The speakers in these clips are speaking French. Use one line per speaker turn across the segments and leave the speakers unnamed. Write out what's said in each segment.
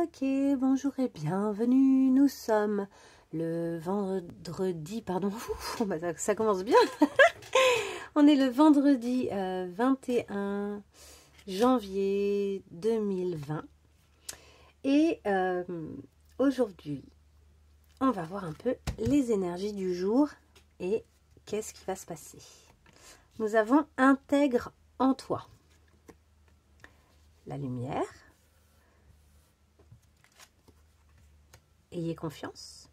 Ok, bonjour et bienvenue. Nous sommes le vendredi, pardon, ouf, ça commence bien. On est le vendredi 21 janvier 2020. Et aujourd'hui, on va voir un peu les énergies du jour et qu'est-ce qui va se passer. Nous avons intègre en toi la lumière. Ayez confiance.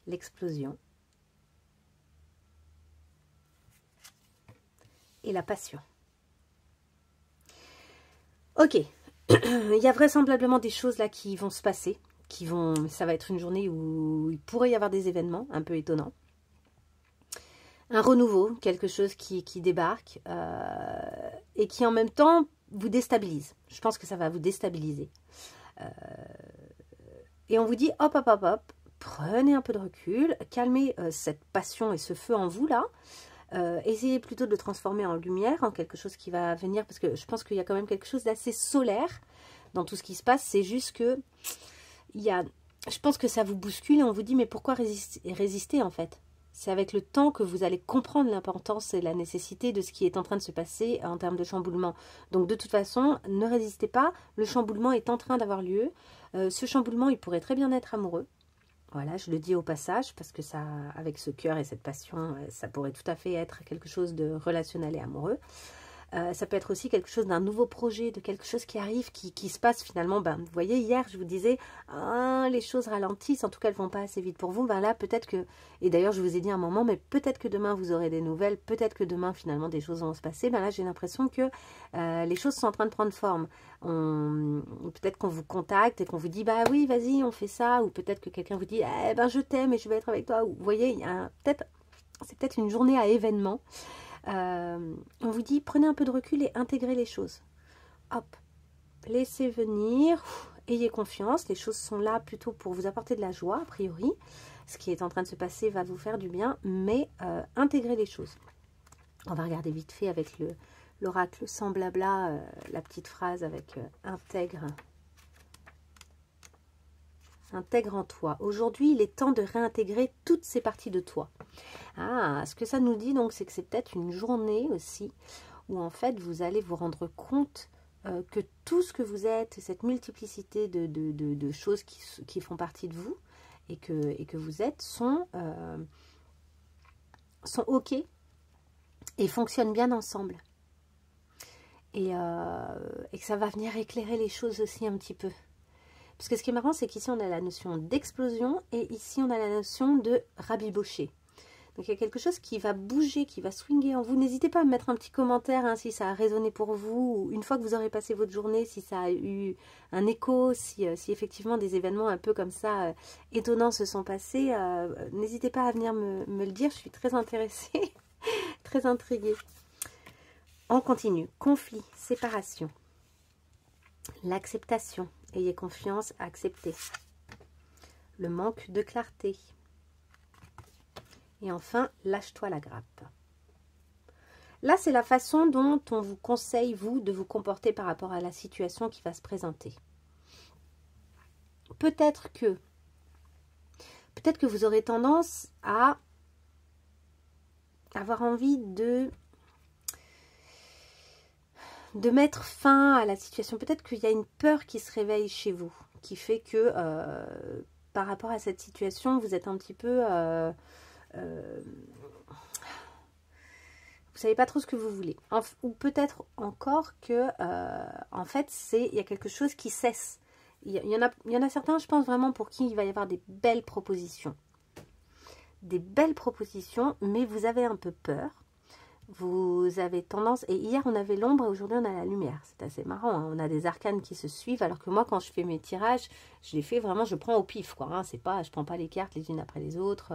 L'explosion. Et la passion. Ok. Il y a vraisemblablement des choses là qui vont se passer. Ça va être une journée où il pourrait y avoir des événements un peu étonnants. Un renouveau, quelque chose qui débarque et qui en même temps vous déstabilise. Je pense que ça va vous déstabiliser. Et on vous dit hop, hop, hop, hop, prenez un peu de recul, calmez cette passion et ce feu en vous là. Essayez plutôt de le transformer en lumière, en quelque chose qui va venir, parce que je pense qu'il y a quand même quelque chose d'assez solaire dans tout ce qui se passe. C'est juste que je pense que ça vous bouscule et on vous dit mais pourquoi résister en fait? C'est avec le temps que vous allez comprendre l'importance et la nécessité de ce qui est en train de se passer en termes de chamboulement. Donc de toute façon, ne résistez pas, le chamboulement est en train d'avoir lieu. Ce chamboulement, il pourrait très bien être amoureux. Voilà, je le dis au passage, parce que ça, avec ce cœur et cette passion, ça pourrait tout à fait être quelque chose de relationnel et amoureux. Ça peut être aussi quelque chose d'un nouveau projet, de quelque chose qui arrive, qui se passe finalement. Ben, vous voyez, hier, je vous disais, les choses ralentissent, en tout cas, elles ne vont pas assez vite pour vous. Ben là, peut-être que, et d'ailleurs, je vous ai dit un moment, mais peut-être que demain, vous aurez des nouvelles, peut-être que demain, finalement, des choses vont se passer. Ben là, j'ai l'impression que les choses sont en train de prendre forme. Peut-être qu'on vous contacte et qu'on vous dit, bah oui, vas-y, on fait ça. Ou peut-être que quelqu'un vous dit, eh ben, je t'aime et je vais être avec toi. Ou, vous voyez, c'est peut-être une journée à événement. On vous dit prenez un peu de recul et intégrez les choses. Hop, laissez venir, ayez confiance, les choses sont là plutôt pour vous apporter de la joie a priori. Ce qui est en train de se passer va vous faire du bien, mais intégrez les choses. On va regarder vite fait avec l'oracle sans blabla, la petite phrase avec intègre. Intègre en toi. Aujourd'hui, il est temps de réintégrer toutes ces parties de toi. Ce que ça nous dit donc, c'est que c'est peut-être une journée aussi où en fait vous allez vous rendre compte que tout ce que vous êtes, cette multiplicité de choses qui font partie de vous et que vous êtes sont ok et fonctionnent bien ensemble. Et que ça va venir éclairer les choses aussi un petit peu. Parce que ce qui est marrant, c'est qu'ici, on a la notion d'explosion et ici, on a la notion de rabibocher. Donc, il y a quelque chose qui va bouger, qui va swinger en vous. N'hésitez pas à me mettre un petit commentaire si ça a résonné pour vous. Ou une fois que vous aurez passé votre journée, si ça a eu un écho, si effectivement des événements un peu comme ça étonnants se sont passés. N'hésitez pas à venir me le dire. Je suis très intéressée, très intriguée. On continue. Conflit, séparation, l'acceptation. Ayez confiance, acceptez. Le manque de clarté. Et enfin, lâche-toi la grappe. Là, c'est la façon dont on vous conseille, vous, de vous comporter par rapport à la situation qui va se présenter. Peut-être que vous aurez tendance à avoir envie de mettre fin à la situation. Peut-être qu'il y a une peur qui se réveille chez vous, qui fait que par rapport à cette situation, vous êtes un petit peu... vous savez pas trop ce que vous voulez. Ou peut-être encore que, en fait, il y a quelque chose qui cesse. Il y en a certains, je pense vraiment, pour qui il va y avoir des belles propositions. Des belles propositions, mais vous avez un peu peur. Vous avez tendance, et hier on avait l'ombre et aujourd'hui on a la lumière, c'est assez marrant, hein. On a des arcanes qui se suivent, alors que moi quand je fais mes tirages, je les fais vraiment, je prends au pif, quoi, hein. C'est pas, je prends pas les cartes les unes après les autres,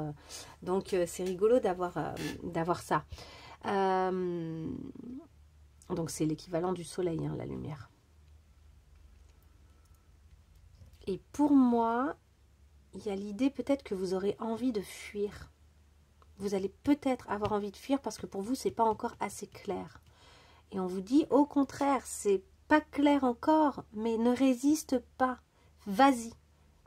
donc c'est rigolo d'avoir ça. Donc c'est l'équivalent du soleil, hein, la lumière. Et pour moi, il y a l'idée peut-être que vous aurez envie de fuir. Vous allez peut-être avoir envie de fuir parce que pour vous, c'est pas encore assez clair. Et on vous dit, au contraire, c'est pas clair encore, mais ne résiste pas. Vas-y,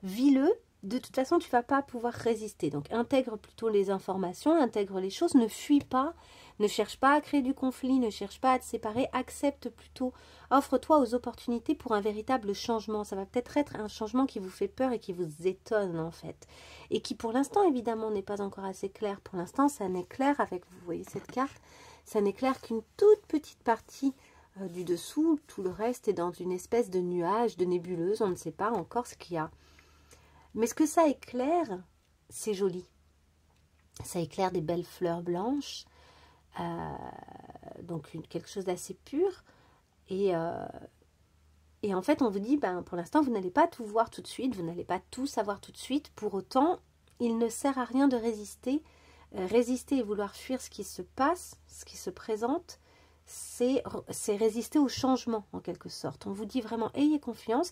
vis-le. De toute façon, tu ne vas pas pouvoir résister. Donc, intègre plutôt les informations, intègre les choses, ne fuis pas, ne cherche pas à créer du conflit, ne cherche pas à te séparer, accepte plutôt, offre-toi aux opportunités pour un véritable changement. Ça va peut-être être un changement qui vous fait peur et qui vous étonne en fait. Et qui pour l'instant, évidemment, n'est pas encore assez clair. Pour l'instant, ça n'est clair avec, vous voyez cette carte, ça n'est clair qu'une toute petite partie du dessous. Tout le reste est dans une espèce de nuage, de nébuleuse, on ne sait pas encore ce qu'il y a. Mais ce que ça éclaire, c'est joli. Ça éclaire des belles fleurs blanches, donc quelque chose d'assez pur. Et en fait, on vous dit, ben, pour l'instant, vous n'allez pas tout voir tout de suite, vous n'allez pas tout savoir tout de suite. Pour autant, il ne sert à rien de résister. Résister et vouloir fuir ce qui se passe, ce qui se présente, c'est résister au changement, en quelque sorte. On vous dit vraiment, ayez confiance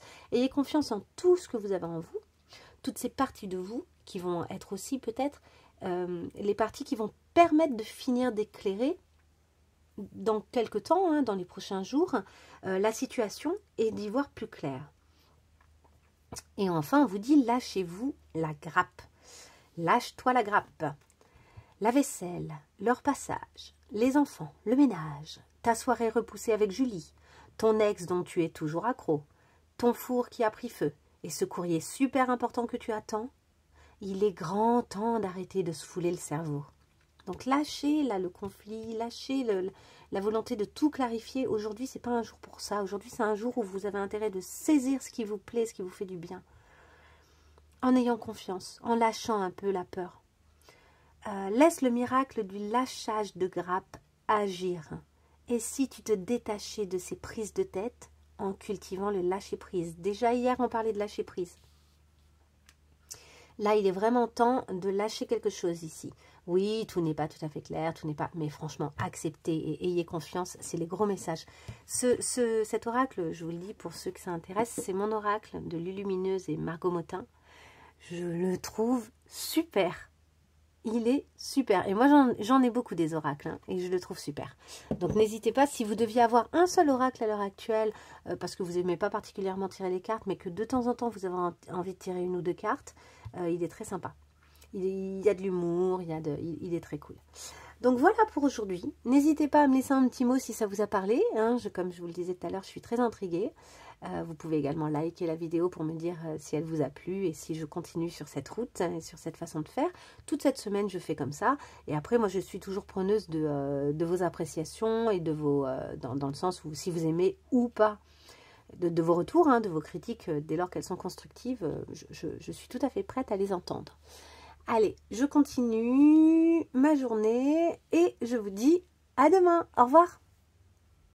en tout ce que vous avez en vous. Toutes ces parties de vous qui vont être aussi peut-être les parties qui vont permettre de finir d'éclairer dans quelques temps, hein, dans les prochains jours, la situation et d'y voir plus clair. Et enfin, on vous dit, lâchez-vous la grappe. Lâche-toi la grappe. La vaisselle, leur passage, les enfants, le ménage, ta soirée repoussée avec Julie, ton ex dont tu es toujours accro, ton four qui a pris feu, et ce courrier super important que tu attends, il est grand temps d'arrêter de se fouler le cerveau. Donc lâchez là le conflit, lâchez la volonté de tout clarifier. Aujourd'hui, c'est pas un jour pour ça. Aujourd'hui, c'est un jour où vous avez intérêt de saisir ce qui vous plaît, ce qui vous fait du bien. En ayant confiance, en lâchant un peu la peur. Laisse le miracle du lâchage de grappe agir. Et si tu te détachais de ces prises de tête en cultivant le lâcher-prise. Déjà hier, on parlait de lâcher-prise. Là, il est vraiment temps de lâcher quelque chose ici. Oui, tout n'est pas tout à fait clair, tout n'est pas... Mais franchement, acceptez et ayez confiance, c'est les gros messages. Cet oracle, je vous le dis pour ceux que ça intéresse, c'est mon oracle de Lulumineuse et Margot Motin. Je le trouve super. Il est super. Et moi, j'en ai beaucoup des oracles, hein, et je le trouve super. Donc, n'hésitez pas, si vous deviez avoir un seul oracle à l'heure actuelle, parce que vous n'aimez pas particulièrement tirer les cartes, mais que de temps en temps, vous avez envie de tirer une ou deux cartes, il est très sympa. Il y a de l'humour, il est très cool. Donc, voilà pour aujourd'hui. N'hésitez pas à me laisser un petit mot si ça vous a parlé. Hein. Comme je vous le disais tout à l'heure, je suis très intriguée. Vous pouvez également liker la vidéo pour me dire si elle vous a plu et si je continue sur cette route et sur cette façon de faire. Toute cette semaine, je fais comme ça. Et après, moi, je suis toujours preneuse de vos appréciations et de vos dans le sens où si vous aimez ou pas, de vos retours, hein, de vos critiques, dès lors qu'elles sont constructives, je suis tout à fait prête à les entendre. Allez, je continue ma journée et je vous dis à demain. Au revoir.